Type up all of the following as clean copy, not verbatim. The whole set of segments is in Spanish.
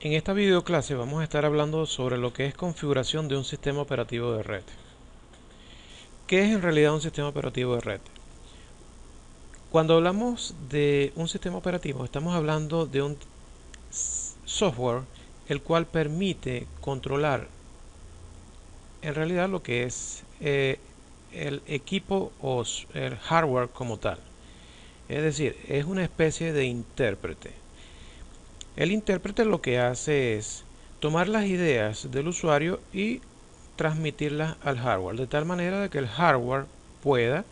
En esta videoclase vamos a estar hablando sobre lo que es configuración de un sistema operativo de red. ¿Qué es en realidad un sistema operativo de red? Cuando hablamos de un sistema operativo, estamos hablando de un software el cual permite controlar en realidad lo que es el equipo o el hardware como tal. Es decir, es una especie de intérprete. El intérprete lo que hace es tomar las ideas del usuario y transmitirlas al hardware, de tal manera de que el hardware pueda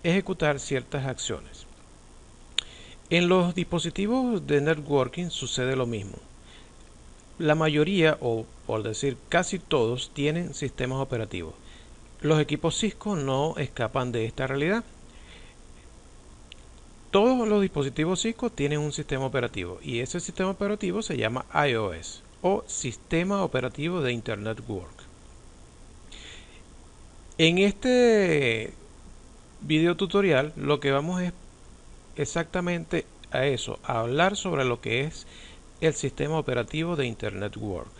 ejecutar ciertas acciones. En los dispositivos de networking sucede lo mismo. La mayoría, o por decir casi todos, tienen sistemas operativos. Los equipos Cisco no escapan de esta realidad. Todos los dispositivos Cisco tienen un sistema operativo y ese sistema operativo se llama iOS o Sistema Operativo de Internet Work. En este video tutorial lo que vamos es exactamente a eso, a hablar sobre lo que es el sistema operativo de Internet Work.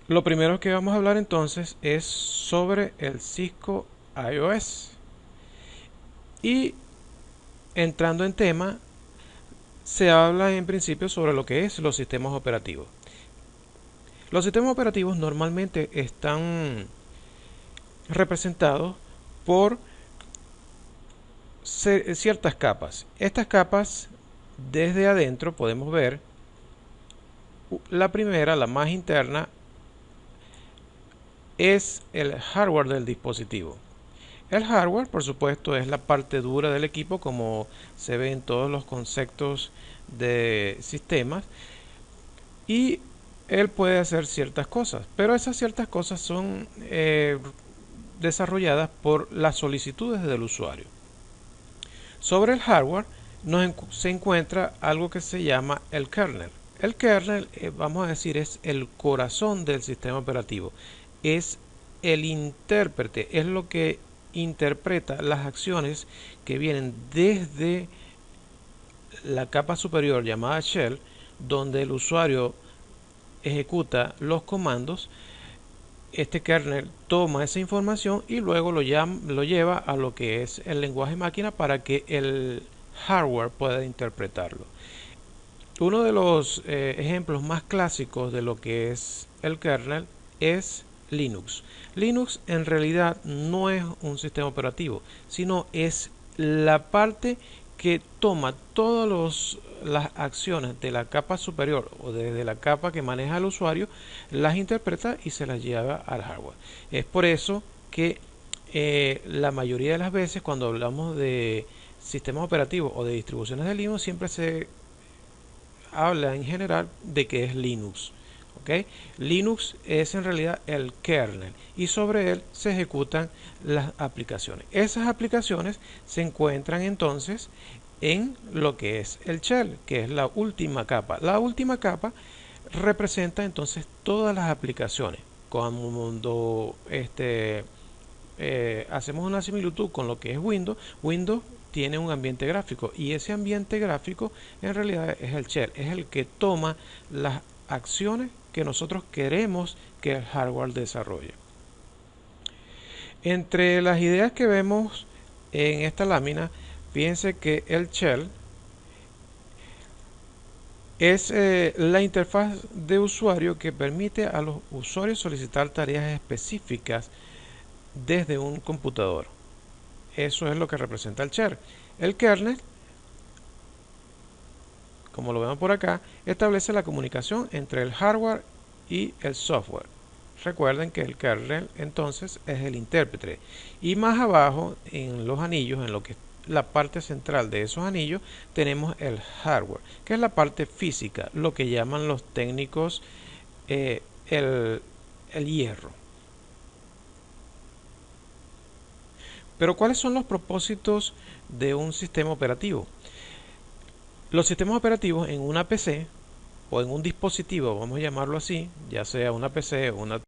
Lo primero que vamos a hablar entonces es sobre el Cisco iOS. Y entrando en tema, se habla en principio sobre lo que es los sistemas operativos. Los sistemas operativos normalmente están representados por ciertas capas. Estas capas, desde adentro podemos ver la primera, la más interna, es el hardware del dispositivo. El hardware, por supuesto, es la parte dura del equipo, como se ve en todos los conceptos de sistemas, y él puede hacer ciertas cosas, pero esas ciertas cosas son desarrolladas por las solicitudes del usuario. Sobre el hardware se encuentra algo que se llama el kernel. El kernel, vamos a decir, es el corazón del sistema operativo. Es el intérprete, es lo que interpreta las acciones que vienen desde la capa superior llamada shell, donde el usuario ejecuta los comandos. Este kernel toma esa información y luego lo lleva a lo que es el lenguaje máquina para que el hardware pueda interpretarlo. Uno de los ejemplos más clásicos de lo que es el kernel es Linux. Linux en realidad no es un sistema operativo, sino es la parte que toma todas las acciones de la capa superior o desde la capa que maneja el usuario, las interpreta y se las lleva al hardware. Es por eso que la mayoría de las veces cuando hablamos de sistemas operativos o de distribuciones de Linux siempre se habla en general de que es Linux. ¿Okay? Linux es en realidad el kernel y sobre él se ejecutan las aplicaciones. Esas aplicaciones se encuentran entonces en lo que es el shell, que es la última capa. La última capa representa entonces todas las aplicaciones. Cuando hacemos una similitud con lo que es Windows, Windows tiene un ambiente gráfico y ese ambiente gráfico en realidad es el shell, es el que toma las acciones que nosotros queremos que el hardware desarrolle. Entre las ideas que vemos en esta lámina, fíjense que el shell es la interfaz de usuario que permite a los usuarios solicitar tareas específicas desde un computador. Eso es lo que representa el shell. El kernel, como lo vemos por acá, establece la comunicación entre el hardware y el software. Recuerden que el kernel entonces es el intérprete. Y más abajo, en los anillos, en lo que es la parte central de esos anillos, tenemos el hardware, que es la parte física, lo que llaman los técnicos el hierro. Pero ¿cuáles son los propósitos de un sistema operativo? Los sistemas operativos en una PC o en un dispositivo, vamos a llamarlo así, ya sea una PC o una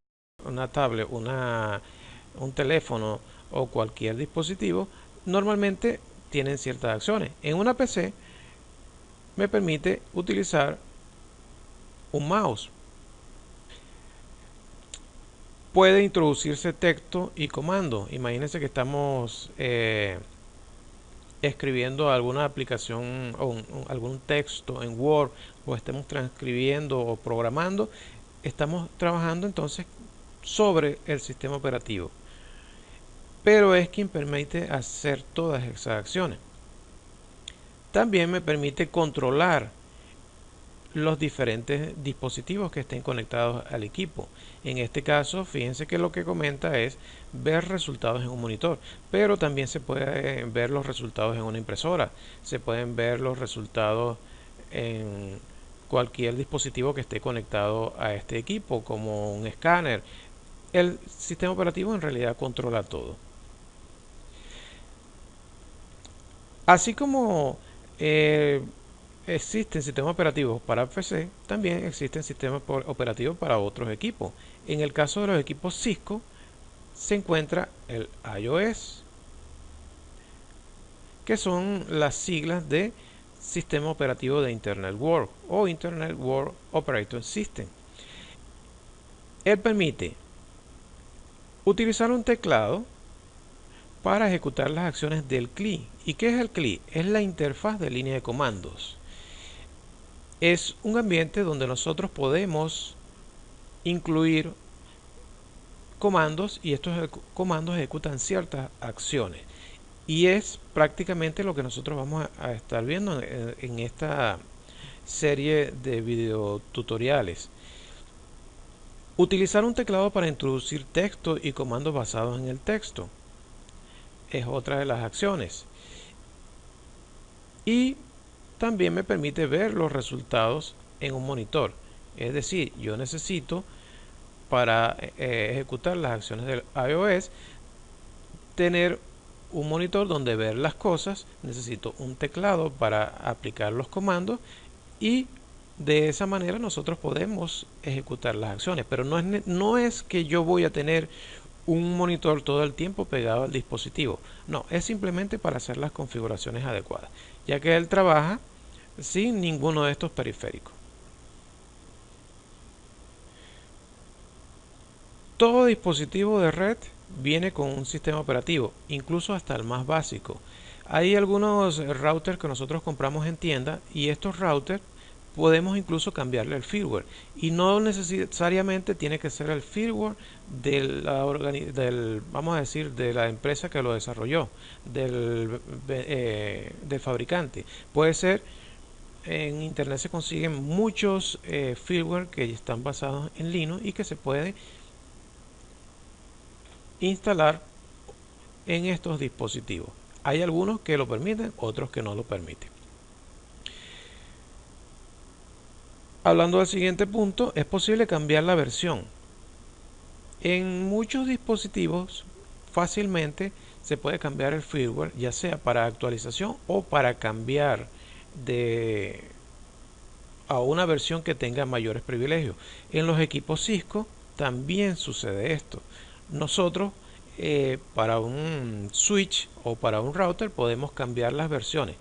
una tablet, un teléfono o cualquier dispositivo, normalmente tienen ciertas acciones. En una PC me permite utilizar un mouse. Puede introducirse texto y comando. Imagínense que estamos escribiendo alguna aplicación o algún texto en Word, o estemos transcribiendo o programando. Estamos trabajando entonces sobre el sistema operativo, pero es quien permite hacer todas esas acciones. También me permite controlar los diferentes dispositivos que estén conectados al equipo. En este caso, fíjense que lo que comenta es ver resultados en un monitor, pero también se puede ver los resultados en una impresora, se pueden ver los resultados en cualquier dispositivo que esté conectado a este equipo, como un escáner. El sistema operativo en realidad controla todo. Así como existen sistemas operativos para PC, también existen sistemas operativos para otros equipos. En el caso de los equipos Cisco, se encuentra el iOS, que son las siglas de Sistema Operativo de Internet World o Internet World Operating System. Él permite utilizar un teclado para ejecutar las acciones del CLI. ¿Y qué es el CLI? Es la interfaz de línea de comandos. Es un ambiente donde nosotros podemos incluir comandos y estos comandos ejecutan ciertas acciones. Y es prácticamente lo que nosotros vamos a estar viendo en esta serie de videotutoriales. Utilizar un teclado para introducir texto y comandos basados en el texto es otra de las acciones. Y también me permite ver los resultados en un monitor. Es decir, yo necesito para ejecutar las acciones del iOS tener un monitor donde ver las cosas. Necesito un teclado para aplicar los comandos y de esa manera nosotros podemos ejecutar las acciones. Pero no es que yo voy a tener un monitor todo el tiempo pegado al dispositivo. No, es simplemente para hacer las configuraciones adecuadas, ya que él trabaja sin ninguno de estos periféricos. Todo dispositivo de red viene con un sistema operativo, incluso hasta el más básico. Hay algunos routers que nosotros compramos en tienda y estos routers podemos incluso cambiarle el firmware y no necesariamente tiene que ser el firmware vamos a decir, de la empresa que lo desarrolló, del fabricante. Puede ser, en internet se consiguen muchos firmware que están basados en Linux y que se puede instalar en estos dispositivos. Hay algunos que lo permiten, otros que no lo permiten. Hablando del siguiente punto, es posible cambiar la versión. En muchos dispositivos fácilmente se puede cambiar el firmware, ya sea para actualización o para cambiar a una versión que tenga mayores privilegios. En los equipos Cisco también sucede esto. Nosotros para un switch o para un router podemos cambiar las versiones.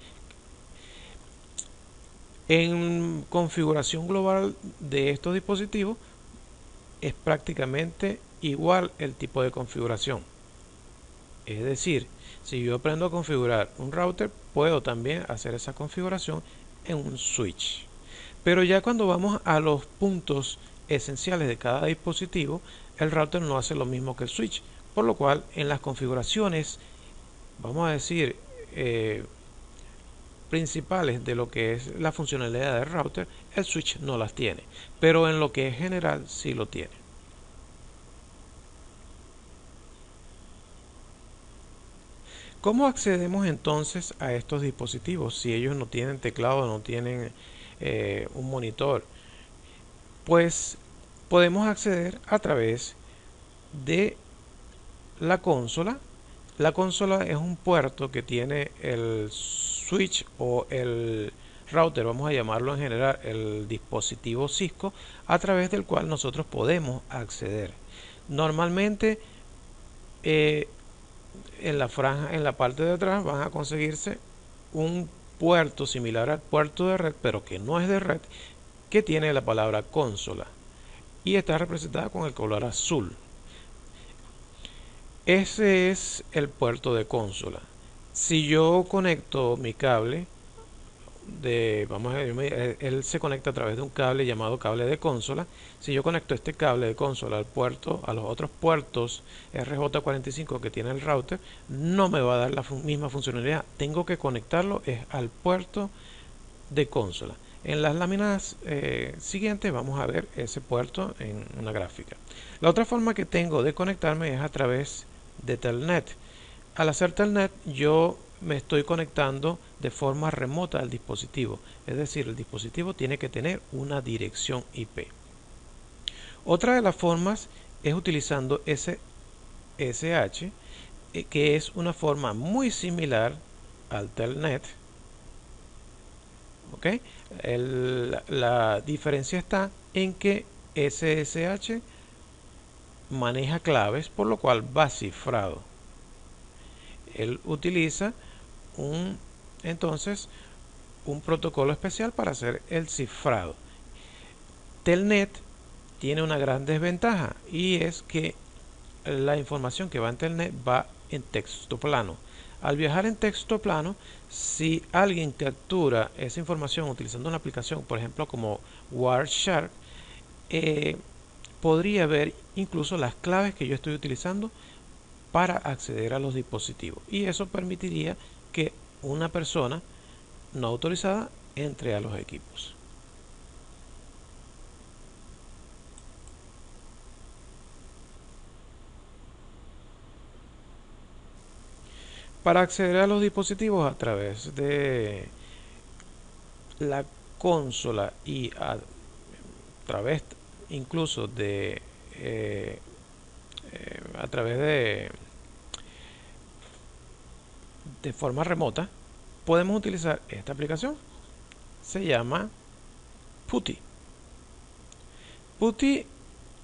En configuración global de estos dispositivos es prácticamente igual el tipo de configuración. Es decir, si yo aprendo a configurar un router, puedo también hacer esa configuración en un switch. Pero ya cuando vamos a los puntos esenciales de cada dispositivo, el router no hace lo mismo que el switch, por lo cual en las configuraciones, vamos a decir, principales de lo que es la funcionalidad del router, el switch no las tiene, pero en lo que es general sí lo tiene. ¿Cómo accedemos entonces a estos dispositivos si ellos no tienen teclado, no tienen un monitor? Pues podemos acceder a través de la consola. La consola es un puerto que tiene el switch o el router, vamos a llamarlo en general el dispositivo Cisco, a través del cual nosotros podemos acceder. Normalmente en la franja, en la parte de atrás, van a conseguirse un puerto similar al puerto de red, pero que no es de red, que tiene la palabra consola y está representada con el color azul. Ese es el puerto de consola. Si yo conecto mi cable vamos a ver, él se conecta a través de un cable llamado cable de consola. Si yo conecto este cable de consola al puerto, a los otros puertos RJ45 que tiene el router, no me va a dar la misma funcionalidad. Tengo que conectarlo al puerto de consola. En las láminas siguientes vamos a ver ese puerto en una gráfica. La otra forma que tengo de conectarme es a través de Telnet. Al hacer Telnet, yo me estoy conectando de forma remota al dispositivo, es decir, el dispositivo tiene que tener una dirección IP. Otra de las formas es utilizando SSH, que es una forma muy similar al Telnet. ¿Okay? La diferencia está en que SSH maneja claves, por lo cual va cifrado. Él utiliza entonces un protocolo especial para hacer el cifrado. Telnet tiene una gran desventaja y es que la información que va en Telnet va en texto plano. Al viajar en texto plano, si alguien captura esa información utilizando una aplicación, por ejemplo como Wireshark, podría ver incluso las claves que yo estoy utilizando para acceder a los dispositivos, y eso permitiría que una persona no autorizada entre a los equipos. Para acceder a los dispositivos a través de la consola y a través incluso de a través de forma remota, podemos utilizar esta aplicación. Se llama PuTTY. PuTTY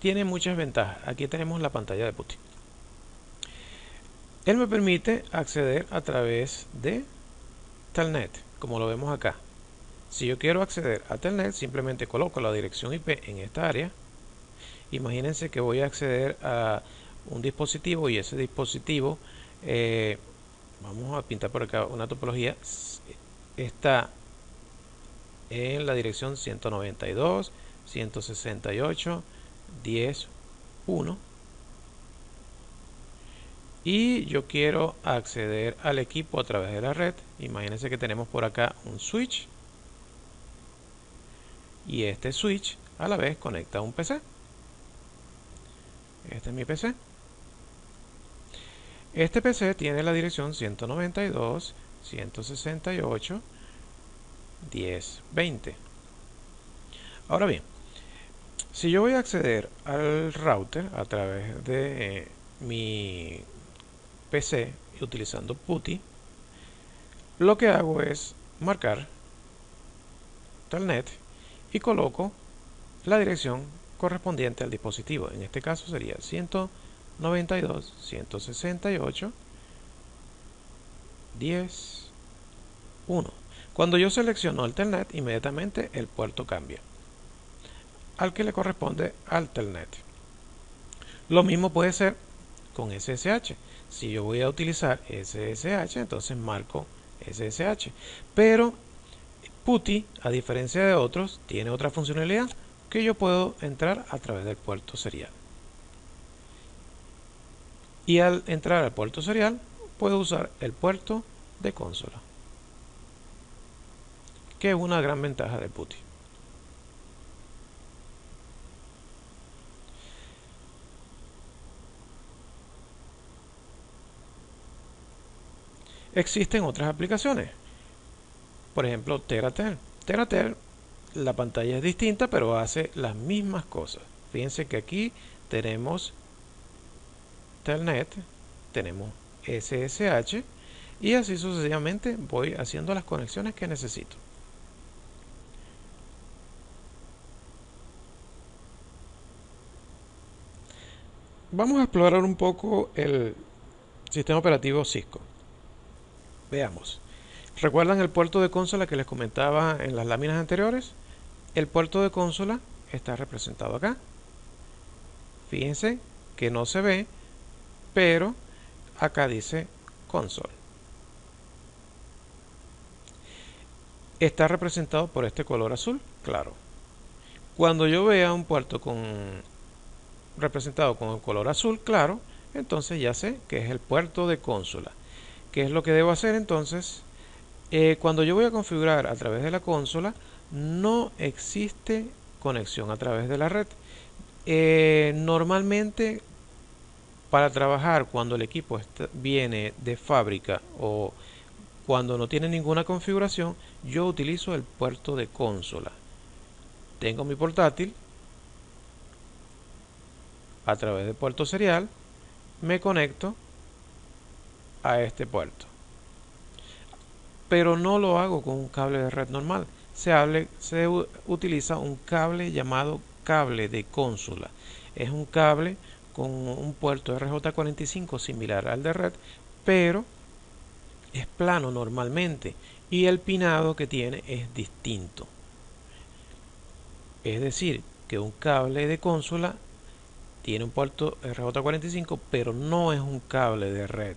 tiene muchas ventajas. Aquí tenemos la pantalla de PuTTY. Él me permite acceder a través de Telnet, como lo vemos acá. Si yo quiero acceder a Telnet, simplemente coloco la dirección IP en esta área. Imagínense que voy a acceder a un dispositivo y ese dispositivo, vamos a pintar por acá una topología, está en la dirección 192.168.10.1 y yo quiero acceder al equipo a través de la red. Imagínense que tenemos por acá un switch y este switch a la vez conecta a un PC. Este es mi PC. Este PC tiene la dirección 192.168.10.20. Ahora bien, si yo voy a acceder al router a través de mi PC utilizando PuTTY, lo que hago es marcar Telnet y coloco la dirección correspondiente al dispositivo. En este caso sería 192.168.10.1. Cuando yo selecciono el Telnet, inmediatamente el puerto cambia al que le corresponde al Telnet. Lo mismo puede ser con SSH. Si yo voy a utilizar SSH, entonces marco SSH. Pero PuTTY, a diferencia de otros, tiene otra funcionalidad, que yo puedo entrar a través del puerto serial. Y al entrar al puerto serial, puedo usar el puerto de consola, que es una gran ventaja de PuTTY. Existen otras aplicaciones, por ejemplo Teratel. Teratel, la pantalla es distinta, pero hace las mismas cosas. Fíjense que aquí tenemos Telnet, tenemos SSH y así sucesivamente voy haciendo las conexiones que necesito. Vamos a explorar un poco el sistema operativo Cisco. Veamos. ¿Recuerdan el puerto de consola que les comentaba en las láminas anteriores? El puerto de consola está representado acá. Fíjense que no se ve, pero acá dice console. Está representado por este color azul claro. Cuando yo vea un puerto representado con el color azul claro, entonces ya sé que es el puerto de consola. ¿Qué es lo que debo hacer entonces? Cuando yo voy a configurar a través de la consola, no existe conexión a través de la red. Normalmente, para trabajar cuando el equipo viene de fábrica o cuando no tiene ninguna configuración, yo utilizo el puerto de consola. Tengo mi portátil, a través del puerto serial, me conecto a este puerto. Pero no lo hago con un cable de red normal. Se utiliza un cable llamado cable de consola. Es un cable con un puerto RJ45 similar al de red, pero es plano normalmente y el pinado que tiene es distinto. Es decir, que un cable de consola tiene un puerto RJ45, pero no es un cable de red.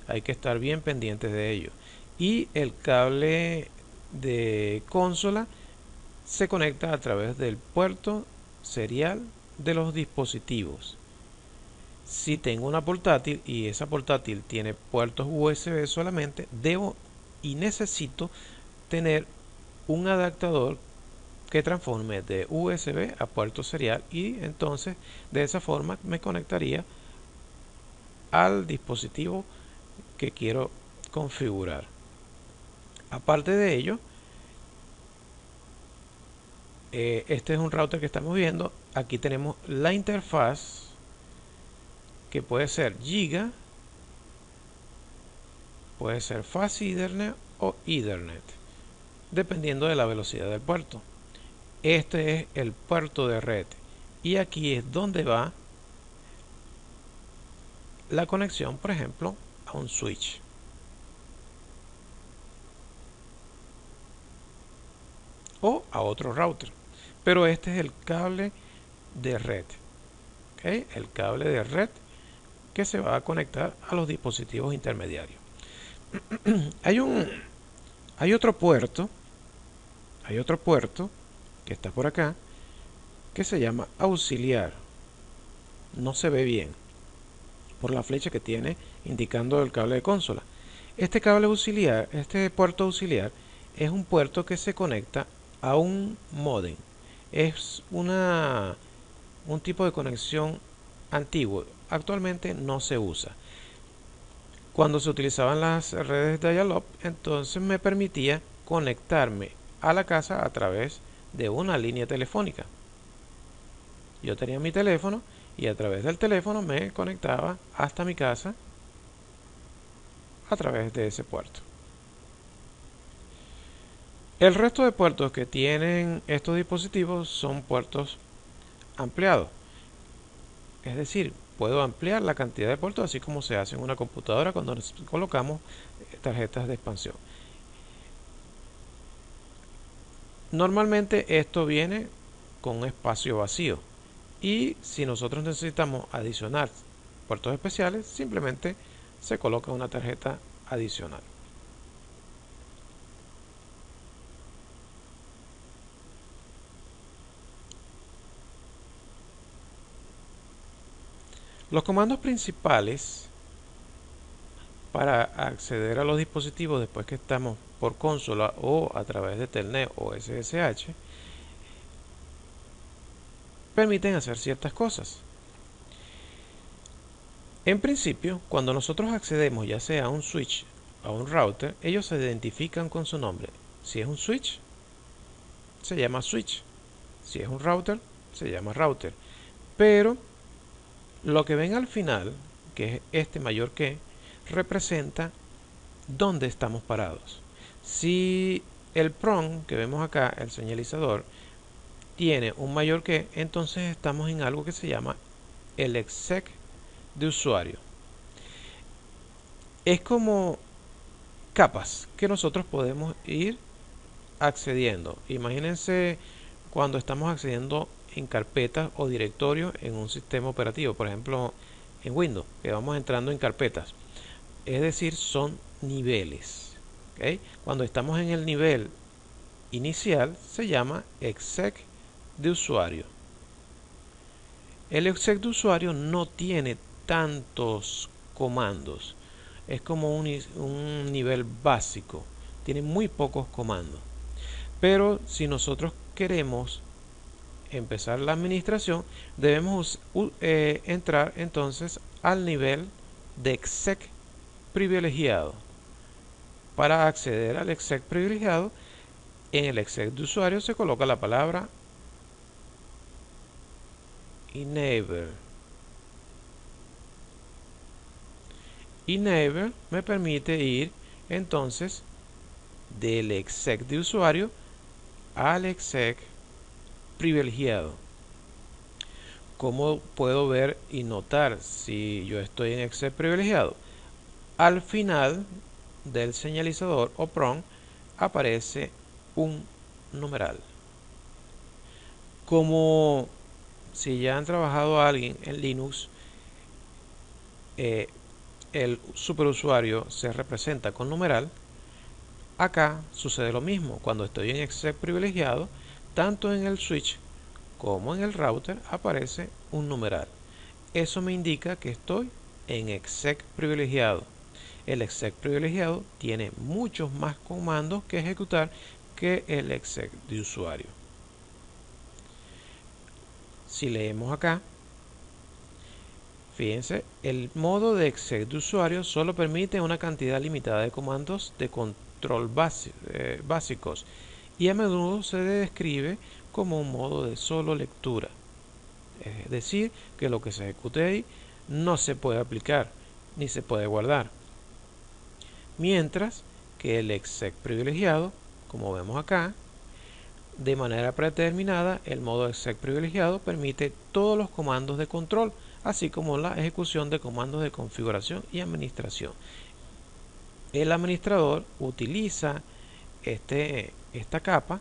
Hay que estar bien pendientes de ello. Y el cable de consola se conecta a través del puerto serial de los dispositivos. Si tengo una portátil y esa portátil tiene puertos USB solamente, debo y necesito tener un adaptador que transforme de USB a puerto serial y entonces de esa forma me conectaría al dispositivo que quiero configurar. Aparte de ello, este es un router que estamos viendo. Aquí tenemos la interfaz que puede ser Giga, puede ser Fast Ethernet o Ethernet, dependiendo de la velocidad del puerto. Este es el puerto de red y aquí es donde va la conexión, por ejemplo, a un switch. O a otro router. Pero este es el cable de red. ¿Okay? El cable de red que se va a conectar a los dispositivos intermediarios. hay otro puerto que está por acá que se llama auxiliar. No se ve bien por la flecha que tiene indicando el cable de consola. Este cable auxiliar, este puerto auxiliar, es un puerto que se conecta a un módem. Es un tipo de conexión antiguo. Actualmente no se usa. Cuando se utilizaban las redes de dial-up, entonces me permitía conectarme a la casa a través de una línea telefónica. Yo tenía mi teléfono y a través del teléfono me conectaba hasta mi casa a través de ese puerto. El resto de puertos que tienen estos dispositivos son puertos ampliados. Es decir, puedo ampliar la cantidad de puertos así como se hace en una computadora cuando colocamos tarjetas de expansión. Normalmente esto viene con un espacio vacío y si nosotros necesitamos adicionar puertos especiales, simplemente se coloca una tarjeta adicional. Los comandos principales para acceder a los dispositivos después que estamos por consola o a través de Telnet o SSH permiten hacer ciertas cosas. En principio, cuando nosotros accedemos ya sea a un switch o a un router, ellos se identifican con su nombre. Si es un switch, se llama switch. Si es un router, se llama router. Pero lo que ven al final, que es este mayor que, representa dónde estamos parados. Si el PROM que vemos acá, el señalizador, tiene un mayor que, entonces estamos en algo que se llama el exec de usuario. Es como capas que nosotros podemos ir accediendo. Imagínense cuando estamos accediendo en carpetas o directorios en un sistema operativo, por ejemplo en Windows, que vamos entrando en carpetas. Es decir, son niveles. ¿Okay? Cuando estamos en el nivel inicial se llama exec de usuario. El exec de usuario no tiene tantos comandos. Es como un nivel básico. Tiene muy pocos comandos. Pero si nosotros queremos empezar la administración, debemos entrar entonces al nivel de exec privilegiado. Para acceder al exec privilegiado, en el exec de usuario se coloca la palabra enable. Enable me permite ir entonces del exec de usuario al exec privilegiado. ¿Cómo puedo ver y notar si yo estoy en exec privilegiado? Al final del señalizador o prompt aparece un numeral. Como si ya han trabajado alguien en Linux, el superusuario se representa con numeral. Acá sucede lo mismo. Cuando estoy en exec privilegiado, tanto en el switch como en el router aparece un numeral. Eso me indica que estoy en exec privilegiado. El exec privilegiado tiene muchos más comandos que ejecutar que el exec de usuario. Si leemos acá, fíjense, el modo de exec de usuario solo permite una cantidad limitada de comandos de control básicos y a menudo se describe como un modo de solo lectura. Es decir, que lo que se ejecute ahí no se puede aplicar ni se puede guardar. Mientras que el exec privilegiado, como vemos acá, de manera predeterminada, el modo exec privilegiado permite todos los comandos de control, así como la ejecución de comandos de configuración y administración. El administrador utiliza esta capa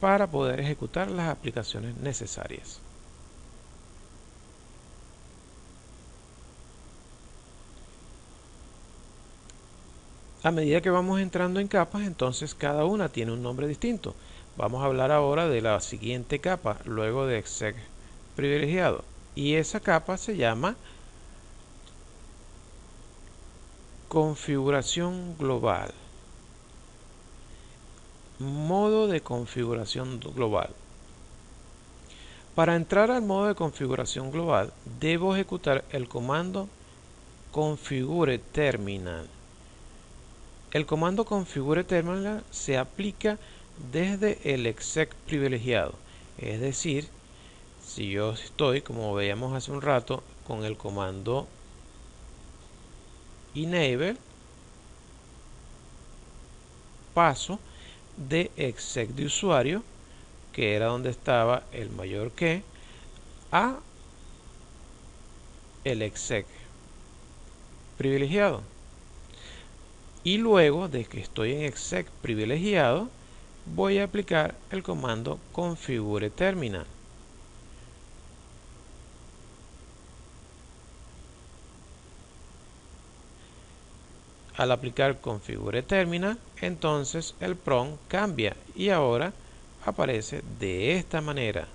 para poder ejecutar las aplicaciones necesarias. A medida que vamos entrando en capas, entonces cada una tiene un nombre distinto. Vamos a hablar ahora de la siguiente capa, luego de exec privilegiado. Y esa capa se llama configuración global. Modo de configuración global. Para entrar al modo de configuración global, debo ejecutar el comando configure terminal. El comando configure terminal se aplica desde el exec privilegiado. Es decir, si yo estoy, como veíamos hace un rato, con el comando enable, paso de exec de usuario, que era donde estaba el mayor que, a el exec privilegiado. Y luego de que estoy en exec privilegiado, voy a aplicar el comando configure terminal. Al aplicar configure terminal, entonces el prompt cambia y ahora aparece de esta manera.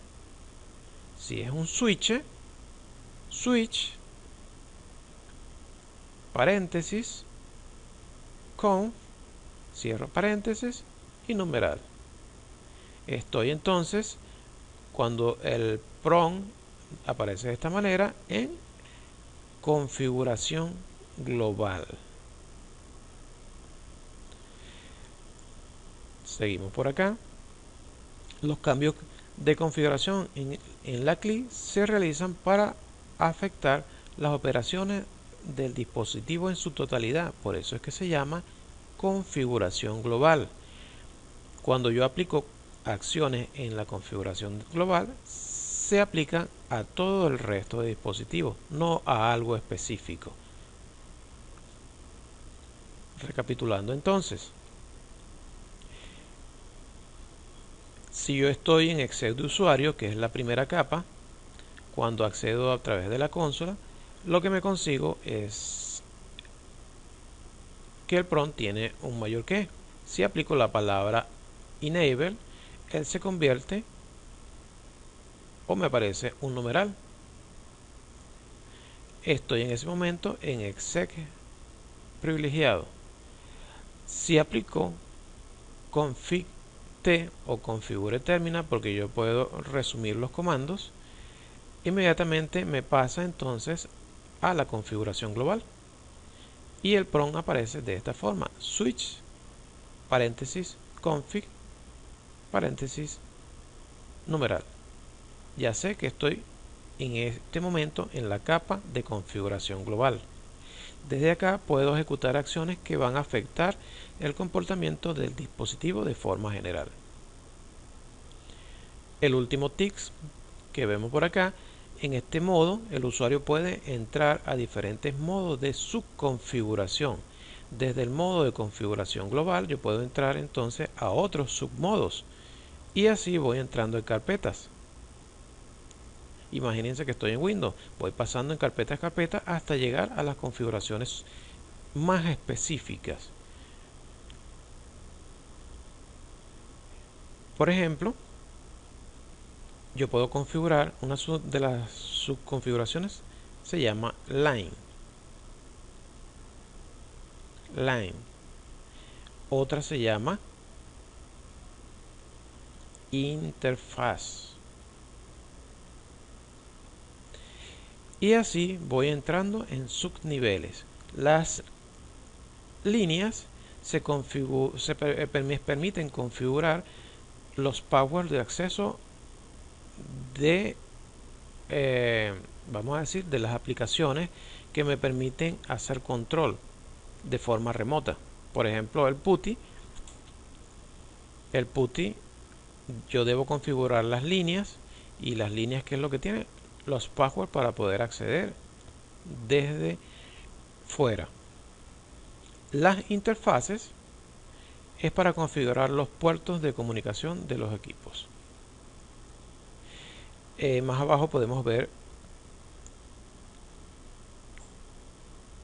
Si es un switch, switch, paréntesis, conf, cierro paréntesis y numeral. Estoy entonces, cuando el prompt aparece de esta manera, en configuración global. Seguimos por acá. Los cambios de configuración en la CLI se realizan para afectar las operaciones del dispositivo en su totalidad. Por eso es que se llama configuración global. Cuando yo aplico acciones en la configuración global, se aplican a todo el resto de dispositivos, no a algo específico. Recapitulando entonces, si yo estoy en exec de usuario, que es la primera capa, cuando accedo a través de la consola, lo que me consigo es que el prompt tiene un mayor que. Si aplico la palabra enable, él se convierte o me aparece un numeral. Estoy en ese momento en exec privilegiado. Si aplico config t o configure terminal, porque yo puedo resumir los comandos, inmediatamente me pasa entonces a la configuración global y el prompt aparece de esta forma: switch paréntesis config paréntesis numeral. Ya sé que estoy en este momento en la capa de configuración global. Desde acá puedo ejecutar acciones que van a afectar el comportamiento del dispositivo de forma general. El último tips que vemos por acá: en este modo el usuario puede entrar a diferentes modos de subconfiguración. Desde el modo de configuración global yo puedo entrar entonces a otros submodos y así voy entrando en carpetas. Imagínense que estoy en Windows, voy pasando en carpeta a carpeta hasta llegar a las configuraciones más específicas. Por ejemplo, yo puedo configurar una de las subconfiguraciones, se llama Line. Otra se llama Interfaz. Y así voy entrando en subniveles. Las líneas me permiten configurar los powers de acceso de, vamos a decir, de las aplicaciones que me permiten hacer control de forma remota. Por ejemplo, el PuTTY, yo debo configurar las líneas, y las líneas, ¿qué es lo que tiene? Los passwords para poder acceder desde fuera. Las interfaces es para configurar los puertos de comunicación de los equipos. Más abajo podemos ver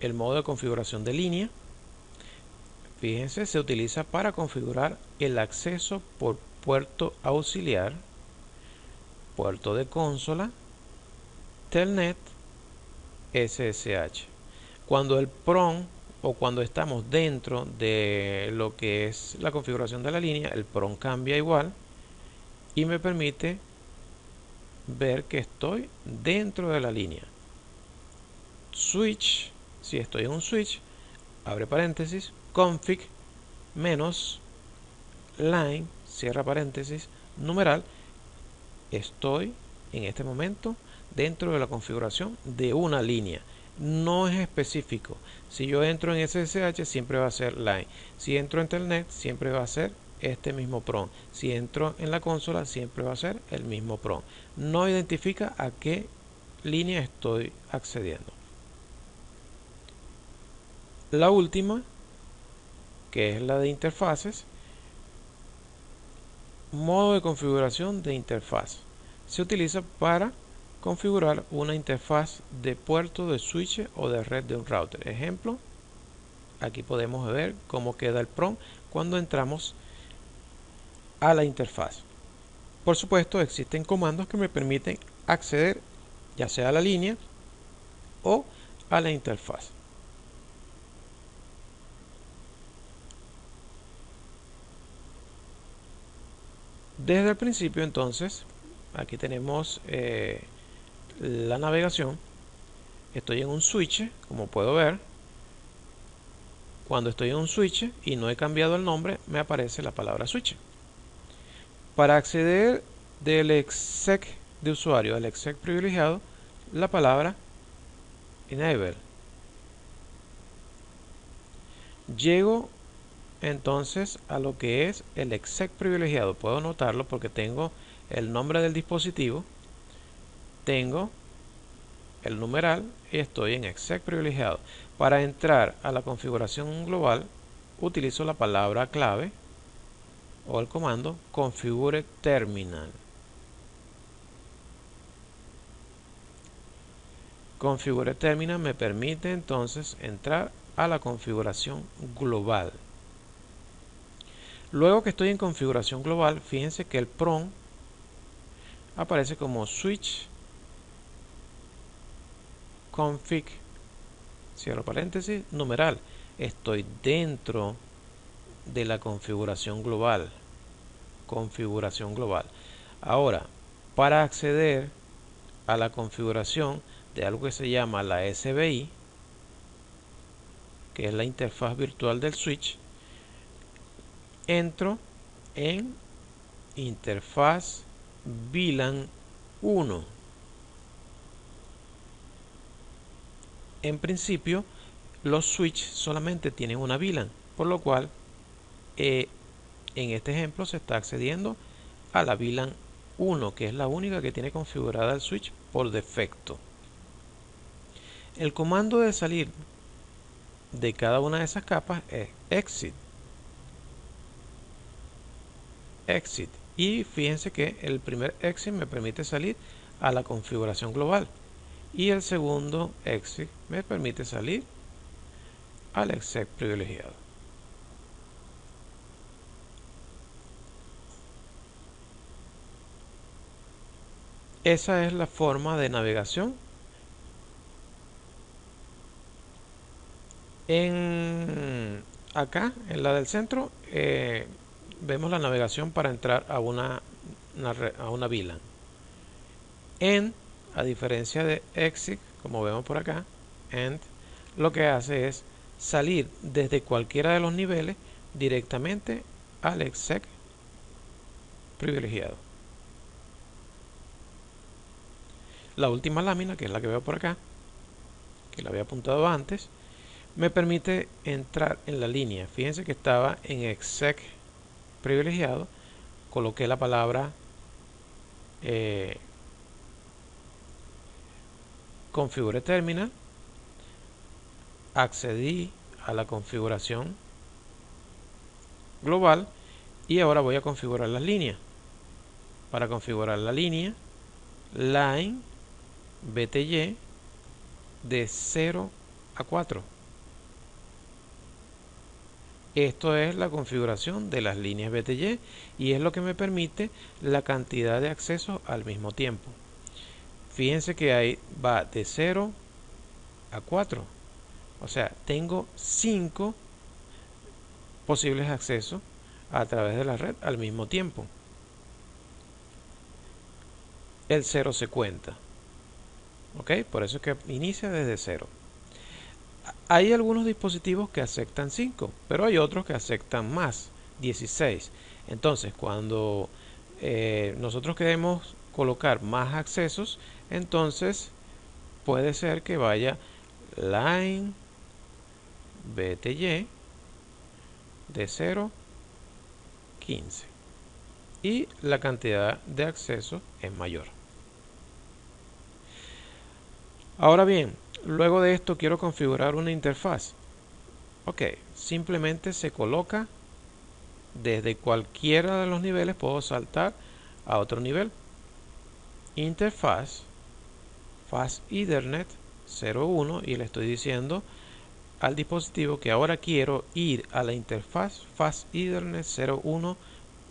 el modo de configuración de línea. Fíjense, se utiliza para configurar el acceso por puerto auxiliar, puerto de consola, Telnet, SSH. Cuando el PROM o cuando estamos dentro de lo que es la configuración de la línea, el PROM cambia igual y me permite ver que estoy dentro de la línea. Switch, si estoy en un switch, abre paréntesis, config menos line, cierra paréntesis, numeral, estoy en este momento dentro de la configuración de una línea. No es específico. Si yo entro en SSH, siempre va a ser line. Si entro en Telnet, siempre va a ser este mismo PROM. Si entro en la consola, siempre va a ser el mismo PROM. No identifica a qué línea estoy accediendo. La última, que es la de interfaces, modo de configuración de interfaz. Se utiliza para configurar una interfaz de puerto de switch o de red de un router. Ejemplo, aquí podemos ver cómo queda el PROM cuando entramos a la interfaz. Por supuesto, existen comandos que me permiten acceder ya sea a la línea o a la interfaz. Desde el principio, entonces, aquí tenemos la navegación. Estoy en un switch, como puedo ver. Cuando estoy en un switch y no he cambiado el nombre, me aparece la palabra switch. Para acceder del exec de usuario al exec privilegiado, la palabra enable. Llego entonces a lo que es el exec privilegiado. Puedo notarlo porque tengo el nombre del dispositivo tengo el numeral y estoy en exec privilegiado. Para entrar a la configuración global utilizo la palabra clave o el comando configure terminal. Configure terminal me permite entonces entrar a la configuración global. Luego que estoy en configuración global, fíjense que el prompt aparece como switch config, cierro paréntesis, numeral. Estoy dentro de la configuración global. Configuración global. Ahora, para acceder a la configuración de algo que se llama la SVI, que es la interfaz virtual del switch, entro en interfaz VLAN 1. En principio, los switch solamente tienen una VLAN, por lo cual en este ejemplo se está accediendo a la VLAN 1, que es la única que tiene configurada el switch por defecto. El comando de salir de cada una de esas capas es exit. Exit. Y fíjense que el primer exit me permite salir a la configuración global. Y el segundo exit me permite salir al exec privilegiado. Esa es la forma de navegación. Acá, en la del centro, vemos la navegación para entrar a una VLAN. A diferencia de exit, como vemos por acá, end lo que hace es salir desde cualquiera de los niveles directamente al exec privilegiado. La última lámina, que es la que veo por acá, que la había apuntado antes, me permite entrar en la línea. Fíjense que estaba en exec privilegiado, coloqué la palabra configure terminal, accedí a la configuración global y ahora voy a configurar las líneas. Para configurar la línea, line BTY de 0 a 4. Esto es la configuración de las líneas BTY y es lo que me permite la cantidad de accesos al mismo tiempo. Fíjense que ahí va de 0 a 4. O sea, tengo 5 posibles accesos a través de la red al mismo tiempo. El 0 se cuenta. ¿Ok? Por eso es que inicia desde 0. Hay algunos dispositivos que aceptan 5, pero hay otros que aceptan más, 16. Entonces, cuando nosotros queremos colocar más accesos, entonces puede ser que vaya line BTY de 0 a 15 y la cantidad de accesos es mayor. Ahora bien, luego de esto quiero configurar una interfaz. Ok, simplemente se coloca desde cualquiera de los niveles, puedo saltar a otro nivel. Interfaz Fast Ethernet 01 y le estoy diciendo al dispositivo que ahora quiero ir a la interfaz Fast Ethernet 01,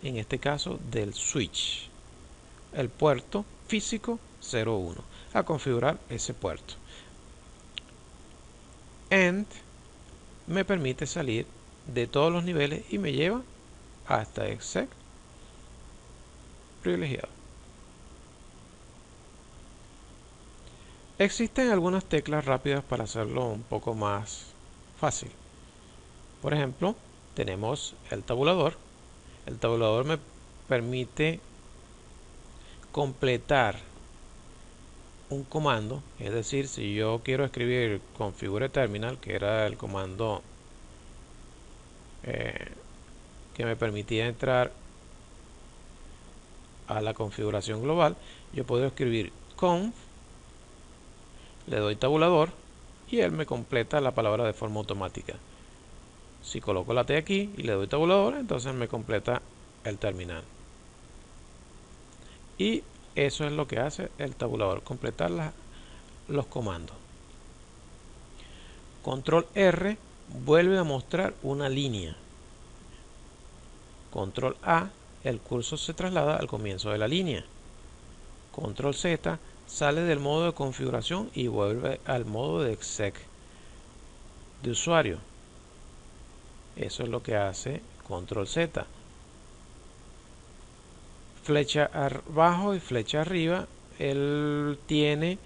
en este caso del switch, el puerto físico 01, a configurar ese puerto. End me permite salir de todos los niveles y me lleva hasta exec privilegiado. Existen algunas teclas rápidas para hacerlo un poco más fácil. Por ejemplo, tenemos el tabulador. El tabulador me permite completar un comando, es decir, si yo quiero escribir configure terminal, que era el comando que me permitía entrar a la configuración global, yo puedo escribir conf le doy tabulador y él me completa la palabra de forma automática. Si coloco la T aquí y le doy tabulador, entonces me completa el terminal. Y eso es lo que hace el tabulador, completar los comandos. Control R vuelve a mostrar una línea. Control A, el cursor se traslada al comienzo de la línea. Control Z sale del modo de configuración y vuelve al modo de exec de usuario. Eso es lo que hace Control Z. Flecha abajo y flecha arriba, él tiene,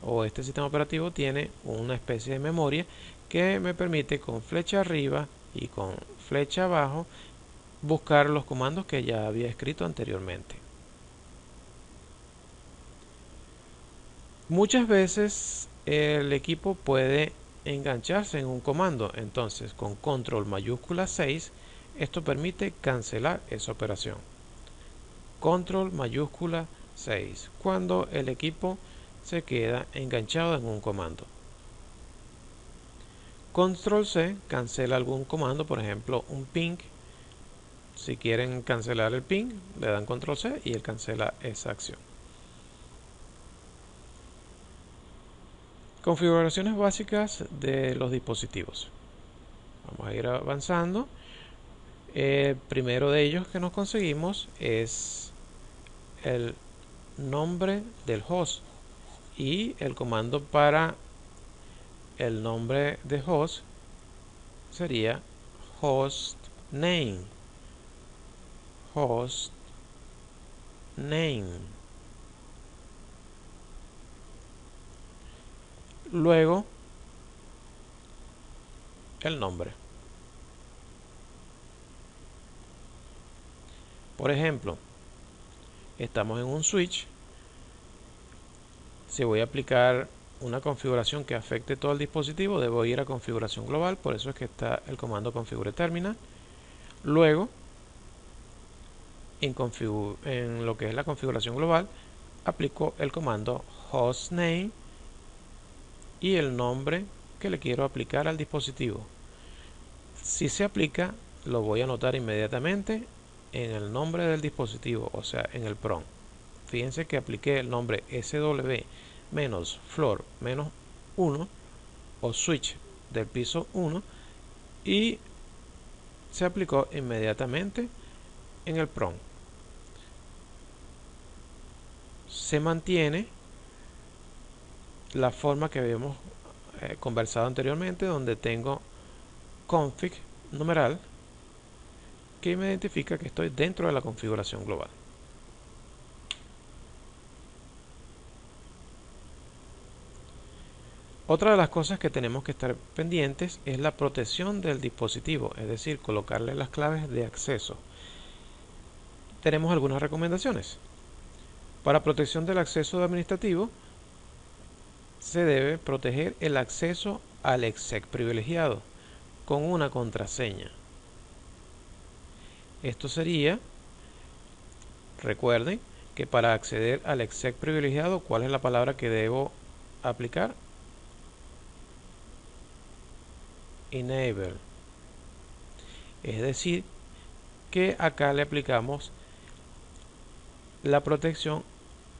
o este sistema operativo tiene una especie de memoria que me permite con flecha arriba y con flecha abajo buscar los comandos que ya había escrito anteriormente. Muchas veces el equipo puede engancharse en un comando, entonces con control mayúscula 6 esto permite cancelar esa operación. Control mayúscula 6 cuando el equipo se queda enganchado en un comando. Control C cancela algún comando, por ejemplo un ping. Si quieren cancelar el ping, le dan control C y él cancela esa acción. Configuraciones básicas de los dispositivos. Vamos a ir avanzando. El primero de ellos que nos conseguimos es el nombre del host, y el comando para el nombre de host sería hostname. Luego el nombre. Por ejemplo, estamos en un switch. Si voy a aplicar una configuración que afecte todo el dispositivo, debo ir a configuración global, por eso es que está el comando configure terminal. Luego, en lo que es la configuración global, aplico el comando hostname y el nombre que le quiero aplicar al dispositivo. Si se aplica, lo voy a anotar inmediatamente en el nombre del dispositivo, o sea, en el PROM. Fíjense que apliqué el nombre SW-floor-1 o switch del piso 1 y se aplicó inmediatamente en el PROM. Se mantiene la forma que habíamos conversado anteriormente, donde tengo config numeral que me identifica que estoy dentro de la configuración global. Otra de las cosas que tenemos que estar pendientes es la protección del dispositivo, es decir, colocarle las claves de acceso. Tenemos algunas recomendaciones. Para protección del acceso administrativo, se debe proteger el acceso al exec privilegiado con una contraseña. Esto sería, recuerden que para acceder al exec privilegiado, ¿cuál es la palabra que debo aplicar? Enable. Es decir, que acá le aplicamos la protección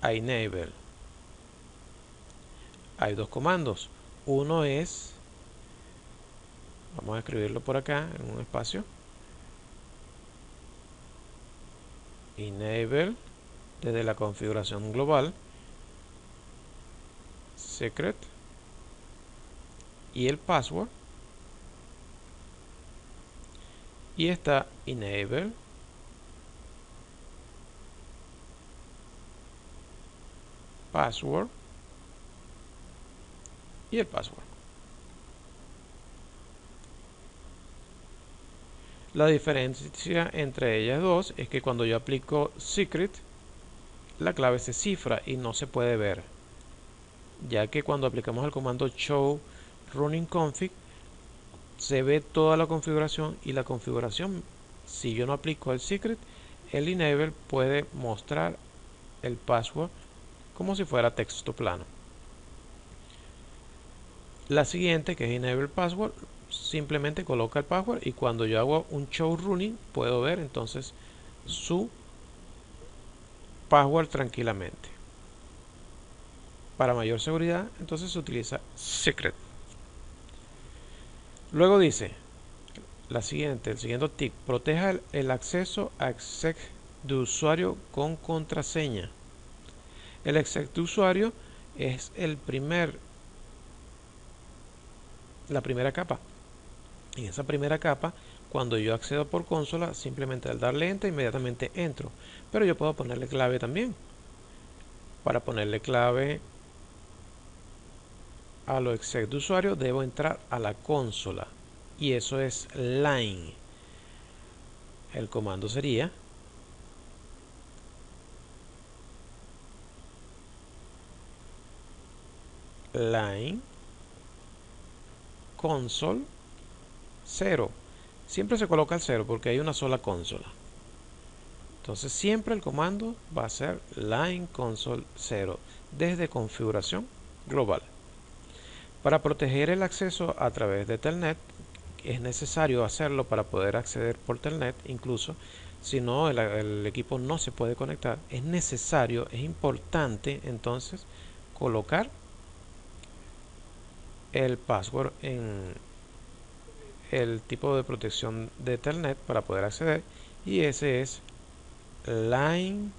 a Enable. Hay dos comandos. Uno es, vamos a escribirlo por acá en un espacio, Enable desde la configuración global, secret y el password, y está Enable password y el password. La diferencia entre ellas dos es que cuando yo aplico secret, la clave se cifra y no se puede ver, ya que cuando aplicamos el comando show running config se ve toda la configuración, y la configuración, si yo no aplico el secret, el enable puede mostrar el password como si fuera texto plano. La siguiente, que es enable password, simplemente coloca el password y cuando yo hago un show running puedo ver entonces su password tranquilamente. Para mayor seguridad, entonces se utiliza secret. Luego dice, el siguiente tip, proteja el acceso a exec de usuario con contraseña. El exec de usuario es la primera capa. En esa primera capa, cuando yo accedo por consola, simplemente al darle enter, inmediatamente entro. Pero yo puedo ponerle clave también. Para ponerle clave a lo exec de usuario, debo entrar a la consola. Y eso es line. El comando sería line console 0. Siempre se coloca el 0 porque hay una sola consola. Entonces siempre el comando va a ser line console 0 desde configuración global. Para proteger el acceso a través de Telnet es necesario hacerlo para poder acceder por Telnet, incluso si no el equipo no se puede conectar, es necesario, es importante entonces colocar el password en el tipo de protección de Telnet para poder acceder, y ese es line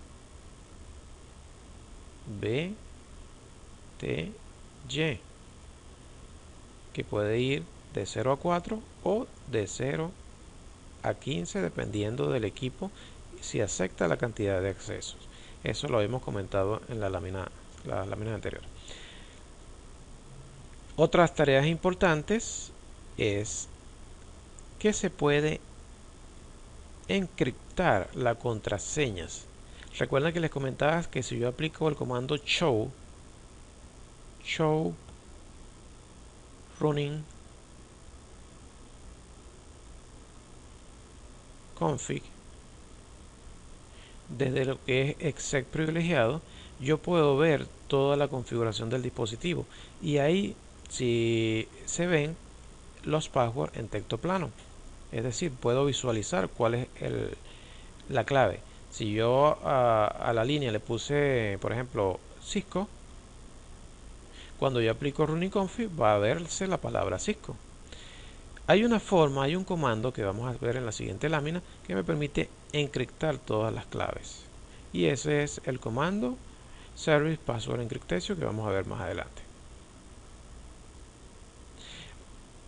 BTY, que puede ir de 0 a 4 o de 0 a 15 dependiendo del equipo, si acepta la cantidad de accesos. Eso lo hemos comentado en las láminas anteriores. Otras tareas importantes es que se puede encriptar las contraseñas. Recuerden que les comentaba que si yo aplico el comando show running config desde lo que es exec privilegiado, yo puedo ver toda la configuración del dispositivo y ahí si se ven los passwords en texto plano, es decir, puedo visualizar cuál es la clave. Si yo a la línea le puse, por ejemplo, Cisco, cuando yo aplico running config va a verse la palabra Cisco. Hay una forma, hay un comando que vamos a ver en la siguiente lámina que me permite encriptar todas las claves. Y ese es el comando Service Password Encryptation que vamos a ver más adelante.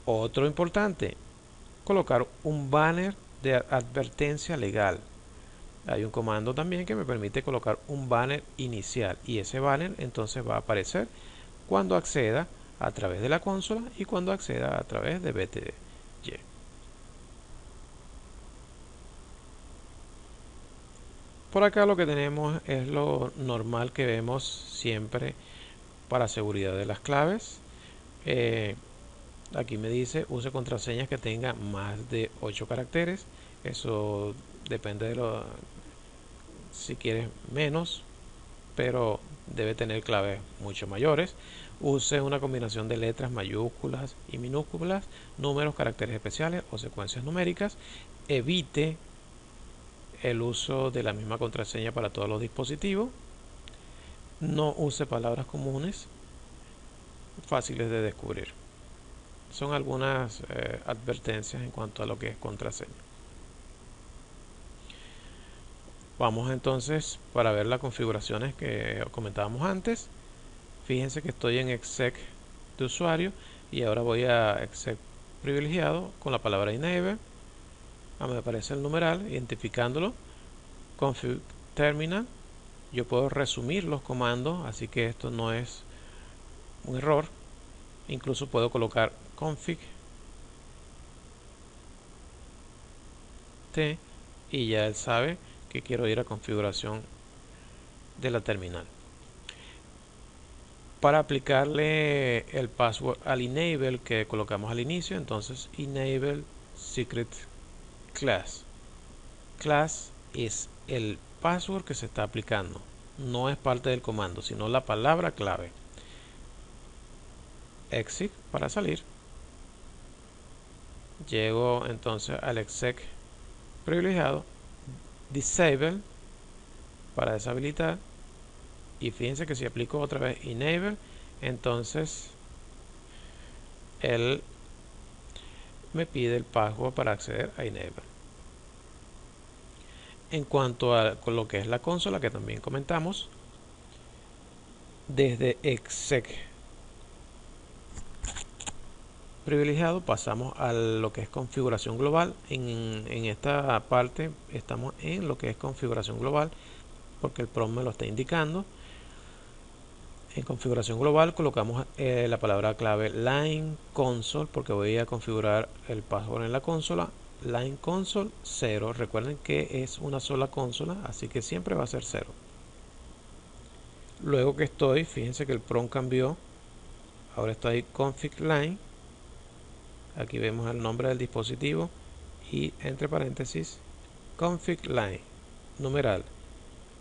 Otro importante, colocar un banner de advertencia legal. Hay un comando también que me permite colocar un banner inicial y ese banner entonces va a aparecer cuando acceda a través de la consola y cuando acceda a través de BTY. Por acá lo que tenemos es lo normal que vemos siempre para seguridad de las claves. Aquí me dice use contraseñas que tengan más de 8 caracteres. Eso depende de si quieres menos, pero debe tener claves mucho mayores. Use una combinación de letras mayúsculas y minúsculas, números, caracteres especiales o secuencias numéricas. Evite el uso de la misma contraseña para todos los dispositivos. No use palabras comunes fáciles de descubrir. Son algunas advertencias en cuanto a lo que es contraseña. Vamos entonces para ver las configuraciones que comentábamos antes. Fíjense que estoy en exec de usuario y ahora voy a exec privilegiado con la palabra enable. Me aparece el numeral identificándolo. Config terminal. Yo puedo resumir los comandos, así que esto no es un error. Incluso puedo colocar config t y ya él sabe que quiero ir a configuración de la terminal. Para aplicarle el password al enable que colocamos al inicio, entonces enable secret class. Class es el password que se está aplicando, no es parte del comando, sino la palabra clave. exit para salir. Llego entonces al exec privilegiado, disable para deshabilitar, y fíjense que si aplico otra vez enable, entonces él me pide el password para acceder a enable. En cuanto a lo que es la consola, que también comentamos, desde exec privilegiado pasamos a lo que es configuración global. En esta parte estamos en lo que es configuración global porque el prompt me lo está indicando. En configuración global colocamos la palabra clave line console porque voy a configurar el password en la consola. Line console 0, recuerden que es una sola consola, así que siempre va a ser 0. Luego que estoy, fíjense que el prompt cambió, ahora estoy config line. Aquí vemos el nombre del dispositivo y entre paréntesis config line, numeral,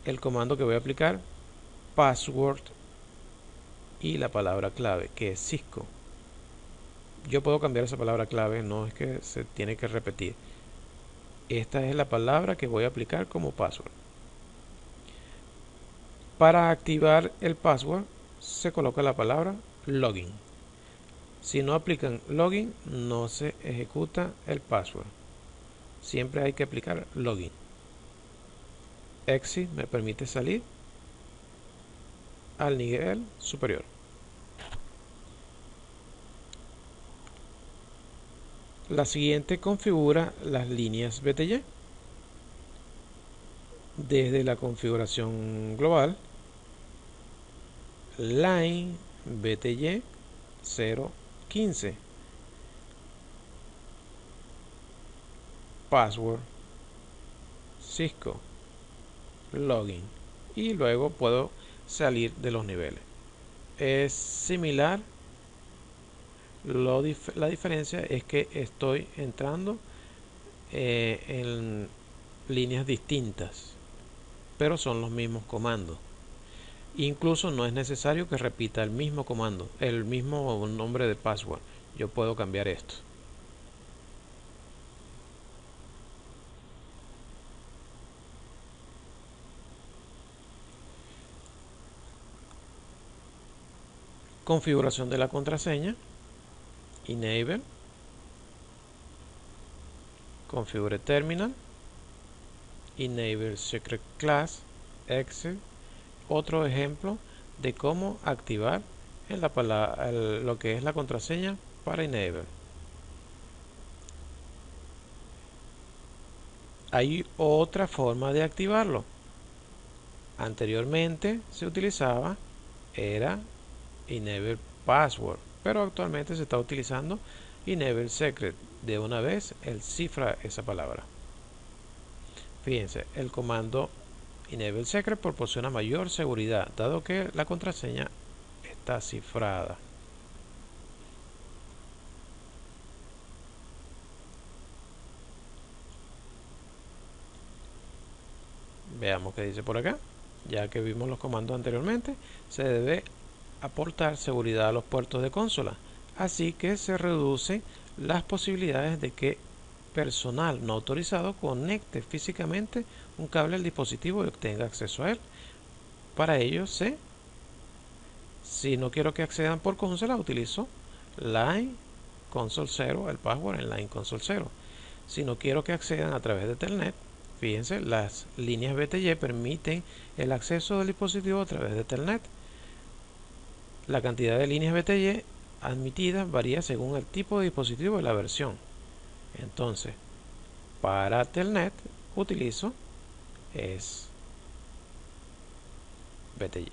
el comando que voy a aplicar, password y la palabra clave que es Cisco. Yo puedo cambiar esa palabra clave, no es que se tiene que repetir. Esta es la palabra que voy a aplicar como password. Para activar el password se coloca la palabra login. Si no aplican login, no se ejecuta el password. Siempre hay que aplicar login. Exit me permite salir al nivel superior. La siguiente configura las líneas BTY. Desde la configuración global, line BTY 015, password Cisco, login, y luego puedo salir de los niveles. Es similar, la diferencia es que estoy entrando en líneas distintas, pero son los mismos comandos. Incluso no es necesario que repita el mismo comando, el mismo nombre de password. Yo puedo cambiar esto. Configuración de la contraseña, enable, configure terminal, enable secret class, exit. Otro ejemplo de cómo activar en lo que es la contraseña para enable. Hay otra forma de activarlo. Anteriormente se utilizaba era enable password, pero actualmente se está utilizando enable secret. De una vez él cifra esa palabra. Fíjense, el comando enable secret proporciona mayor seguridad dado que la contraseña está cifrada. Veamos qué dice por acá. Ya que vimos los comandos anteriormente, se debe aportar seguridad a los puertos de consola, así que se reducen las posibilidades de que personal no autorizado conecte físicamente un cable al dispositivo y obtenga acceso a él. Para ello, si no quiero que accedan por consola, utilizo line console 0, el password en line console 0. Si no quiero que accedan a través de Telnet, fíjense, las líneas BTY permiten el acceso del dispositivo a través de Telnet. La cantidad de líneas BTY admitidas varía según el tipo de dispositivo y la versión. Entonces, para Telnet utilizo es BTY.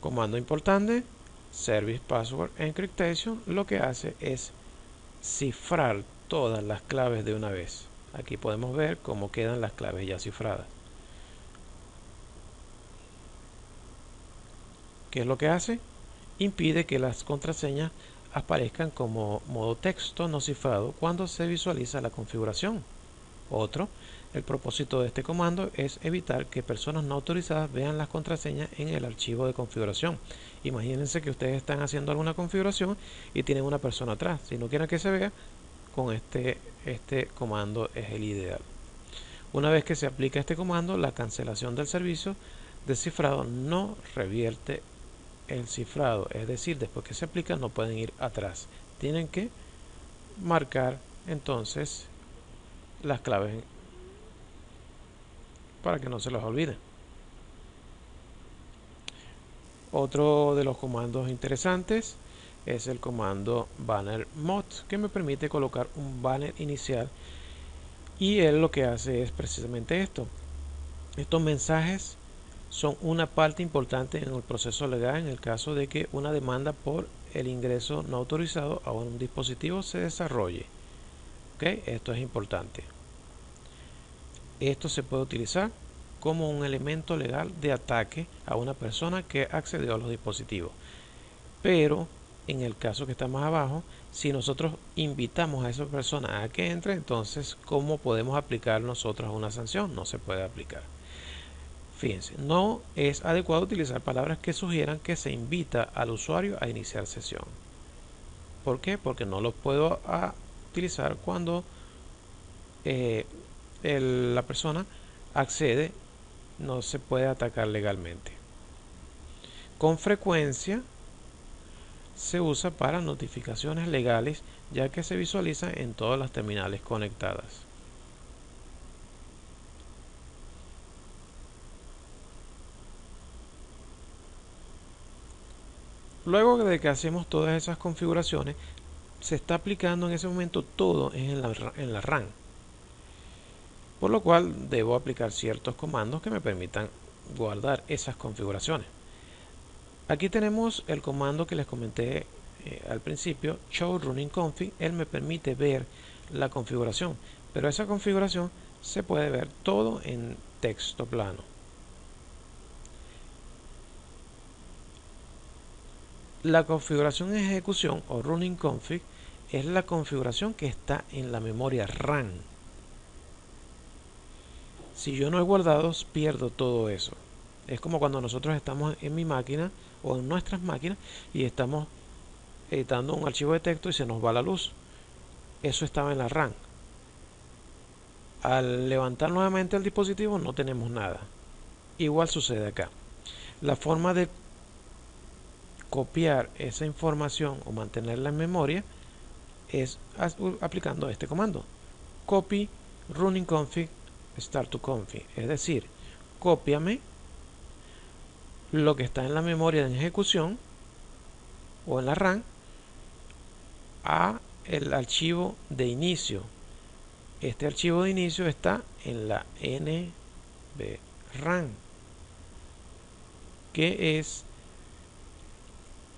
Comando importante, Service Password Encryption, lo que hace es cifrar todas las claves de una vez. Aquí podemos ver cómo quedan las claves ya cifradas. ¿Qué es lo que hace? Impide que las contraseñas aparezcan como modo texto no cifrado cuando se visualiza la configuración. Otro, El propósito de este comando es evitar que personas no autorizadas vean las contraseñas en el archivo de configuración. Imagínense que ustedes están haciendo alguna configuración y tienen una persona atrás. Si no quieren que se vea, con este comando es el ideal. Una vez que se aplica este comando, la cancelación del servicio de cifrado no revierte el cifrado. Es decir, después que se aplica no pueden ir atrás. Tienen que marcar entonces las claves para que no se los olvide. Otro de los comandos interesantes es el comando banner mod, que me permite colocar un banner inicial, y él lo que hace es precisamente esto. Estos mensajes son una parte importante en el proceso legal en el caso de que una demanda por el ingreso no autorizado a un dispositivo se desarrolle. ¿Okay? Esto es importante. Esto se puede utilizar como un elemento legal de ataque a una persona que accedió a los dispositivos. Pero en el caso que está más abajo, si nosotros invitamos a esa persona a que entre, entonces ¿cómo podemos aplicar nosotros una sanción? No se puede aplicar. Fíjense, no es adecuado utilizar palabras que sugieran que se invita al usuario a iniciar sesión. ¿Por qué? Porque no los puedo utilizar cuando la persona accede. No se puede atacar legalmente. Con frecuencia se usa para notificaciones legales, ya que se visualiza en todas las terminales conectadas. Luego de que hacemos todas esas configuraciones, se está aplicando en ese momento todo en la RAM, por lo cual debo aplicar ciertos comandos que me permitan guardar esas configuraciones. Aquí tenemos el comando que les comenté al principio, show running config. Él me permite ver la configuración, pero esa configuración se puede ver todo en texto plano. La configuración en ejecución o running config es la configuración que está en la memoria RAM. Si yo no he guardado, pierdo todo eso. Es como cuando nosotros estamos en mi máquina o en nuestras máquinas y estamos editando un archivo de texto y se nos va la luz. Eso estaba en la RAM. Al levantar nuevamente el dispositivo no tenemos nada. Igual sucede acá. La forma de copiar esa información o mantenerla en memoria es aplicando este comando: copy running config start to config. Es decir, cópiame lo que está en la memoria de ejecución o en la RAM a el archivo de inicio. Este archivo de inicio está en la NVRAM, que es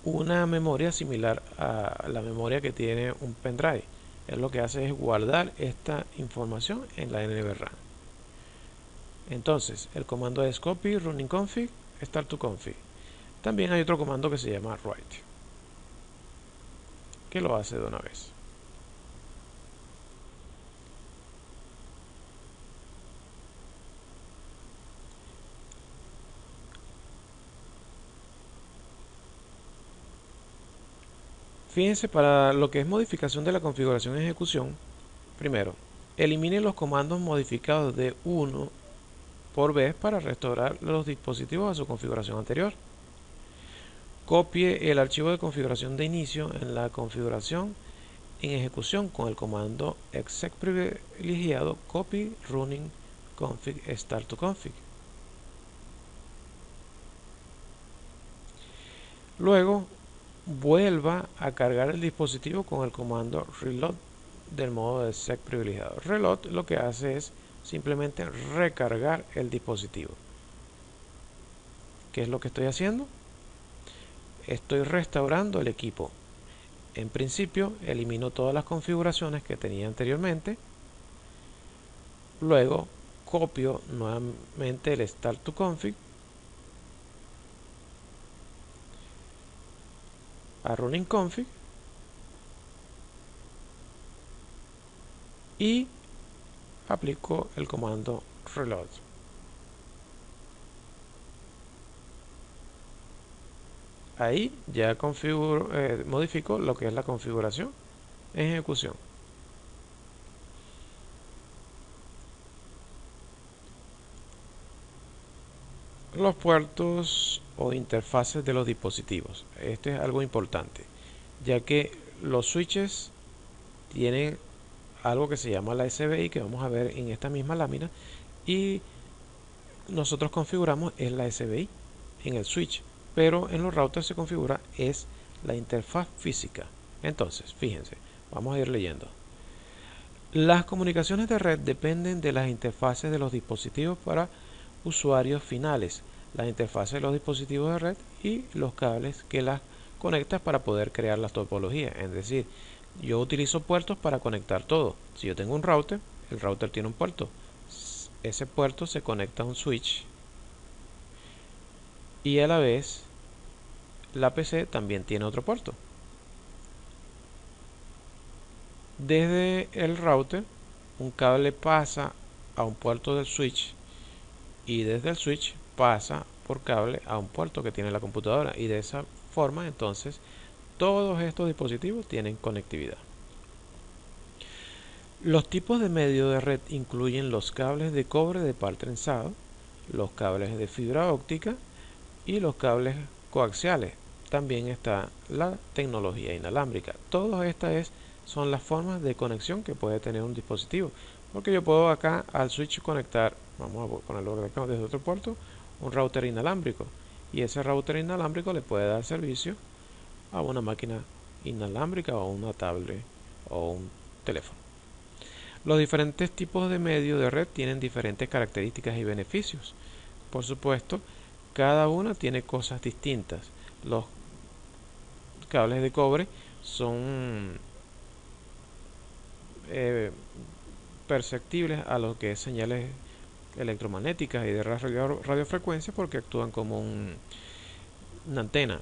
una memoria similar a la memoria que tiene un pendrive. Él lo que hace es guardar esta información en la NVRAM. Entonces, el comando es copy running config start to config. También hay otro comando que se llama write, que lo hace de una vez. Fíjense, para lo que es modificación de la configuración en ejecución, primero, elimine los comandos modificados de 1 por vez para restaurar los dispositivos a su configuración anterior. Copie el archivo de configuración de inicio en la configuración en ejecución con el comando exec privilegiado copy running config start to config. Luego vuelva a cargar el dispositivo con el comando reload del modo de exec privilegiado. Reload lo que hace es simplemente recargar el dispositivo. ¿Qué es lo que estoy haciendo? Estoy restaurando el equipo. En principio elimino todas las configuraciones que tenía anteriormente. Luego copio nuevamente el start to config a running config y aplico el comando reload. Ahí ya modifico lo que es la configuración en ejecución. Los puertos o interfaces de los dispositivos. Esto es algo importante, ya que los switches tienen algo que se llama la SBI, que vamos a ver en esta misma lámina, y nosotros configuramos es la SBI en el switch, pero en los routers se configura es la interfaz física. Entonces, fíjense, vamos a ir leyendo. Las comunicaciones de red dependen de las interfaces de los dispositivos para usuarios finales, las interfaces de los dispositivos de red y los cables que las conectas para poder crear las topologías. Es decir, yo utilizo puertos para conectar todo. Si yo tengo un router, el router tiene un puerto. Ese puerto se conecta a un switch y a la vez la PC también tiene otro puerto. Desde el router un cable pasa a un puerto del switch y desde el switch pasa por cable a un puerto que tiene la computadora, y de esa forma entonces todos estos dispositivos tienen conectividad. Los tipos de medio de red incluyen los cables de cobre de par trenzado, los cables de fibra óptica y los cables coaxiales. También está la tecnología inalámbrica. Todas estas son las formas de conexión que puede tener un dispositivo, porque yo puedo acá al switch conectar, vamos a ponerlo acá desde otro puerto, un router inalámbrico, y ese router inalámbrico le puede dar servicio a una máquina inalámbrica o una tablet o un teléfono. Los diferentes tipos de medio de red tienen diferentes características y beneficios. Por supuesto, cada una tiene cosas distintas. Los cables de cobre son perceptibles a lo que es señales electromagnéticas y de radiofrecuencia, porque actúan como una antena,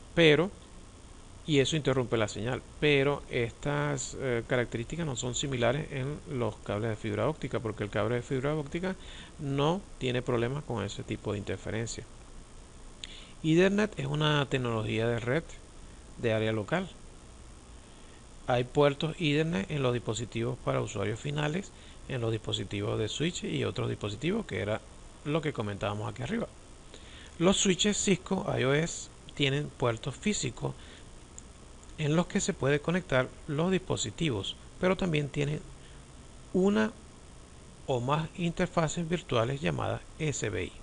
y eso interrumpe la señal, pero estas características no son similares en los cables de fibra óptica, porque el cable de fibra óptica no tiene problemas con ese tipo de interferencia. Ethernet es una tecnología de red de área local. Hay puertos Ethernet en los dispositivos para usuarios finales, en los dispositivos de switch y otros dispositivos, que era lo que comentábamos aquí arriba. Los switches Cisco iOS tienen puertos físicos en los que se puede conectar los dispositivos, pero también tienen una o más interfaces virtuales llamadas SBI.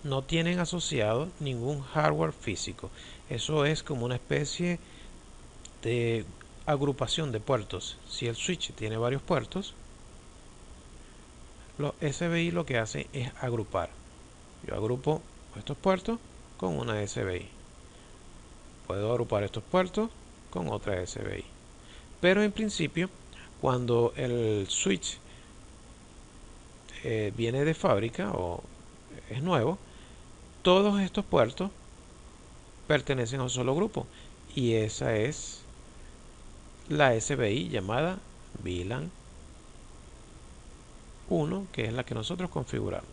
No tienen asociado ningún hardware físico. Eso es como una especie de agrupación de puertos. Si el switch tiene varios puertos, los SBI lo que hacen es agrupar. Yo agrupo estos puertos con una SBI. Puedo agrupar estos puertos con otra SBI. Pero en principio, cuando el switch viene de fábrica o es nuevo, todos estos puertos pertenecen a un solo grupo, y esa es la SBI llamada VLAN 1, que es la que nosotros configuramos.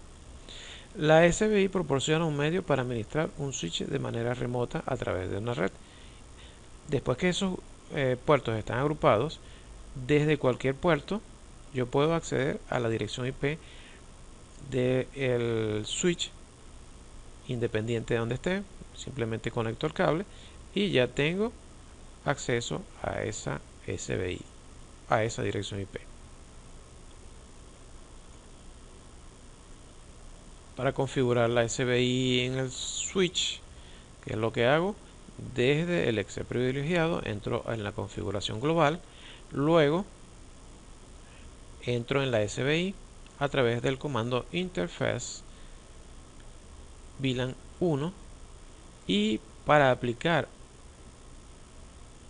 La SBI proporciona un medio para administrar un switch de manera remota a través de una red. Después que esos puertos están agrupados, desde cualquier puerto yo puedo acceder a la dirección IP del switch independiente de donde esté. Simplemente conecto el cable y ya tengo acceso a esa SBI, a esa dirección IP. Para configurar la SBI en el switch, que es lo que hago, desde el exe privilegiado entro en la configuración global, luego entro en la SBI a través del comando interface VLAN 1, y para aplicar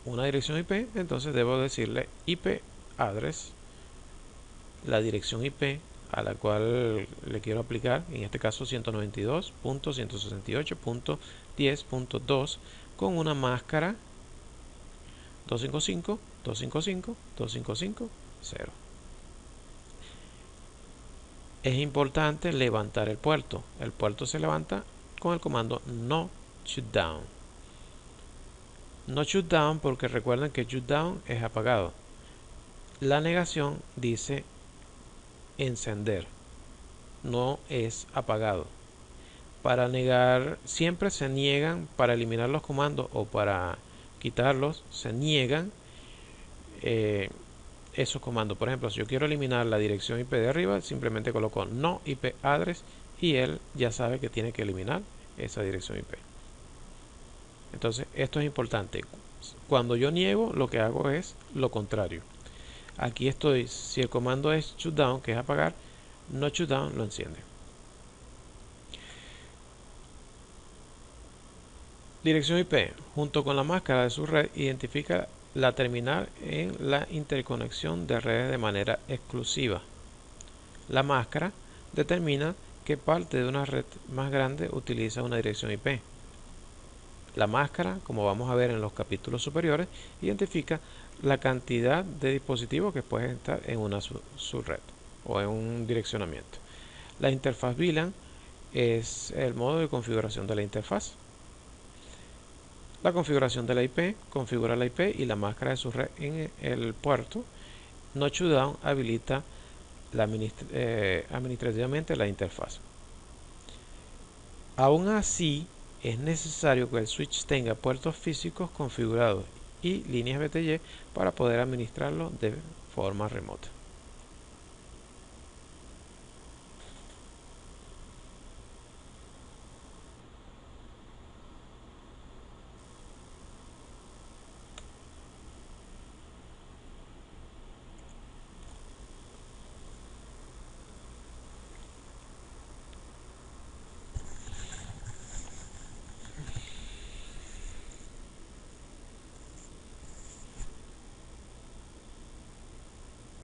una dirección IP, entonces debo decirle IP address, la dirección IP a la cual le quiero aplicar, en este caso 192.168.10.2, con una máscara 255.255.255.0. es importante levantar el puerto. El puerto se levanta con el comando no shutdown. No shutdown porque recuerden que shutdown es apagado. La negación dice encender, no es apagado. Para negar, siempre se niegan, para eliminar los comandos o para quitarlos, se niegan esos comandos. Por ejemplo, si yo quiero eliminar la dirección IP de arriba, simplemente coloco no IP address y él ya sabe que tiene que eliminar esa dirección IP. Entonces, esto es importante. Cuando yo niego, lo que hago es lo contrario. Aquí estoy, si el comando es shutdown, que es apagar, no shutdown lo enciende. Dirección IP, junto con la máscara de su red, identifica la terminal en la interconexión de redes de manera exclusiva. La máscara determina qué parte de una red más grande utiliza una dirección IP. La máscara, como vamos a ver en los capítulos superiores, identifica la cantidad de dispositivos que pueden estar en una subred o en un direccionamiento. La interfaz VLAN es el modo de configuración de la interfaz. La configuración de la IP configura la IP y la máscara de su red en el puerto. No shutdown habilita administrativamente la interfaz. Aún así, es necesario que el switch tenga puertos físicos configurados y líneas BTY para poder administrarlo de forma remota.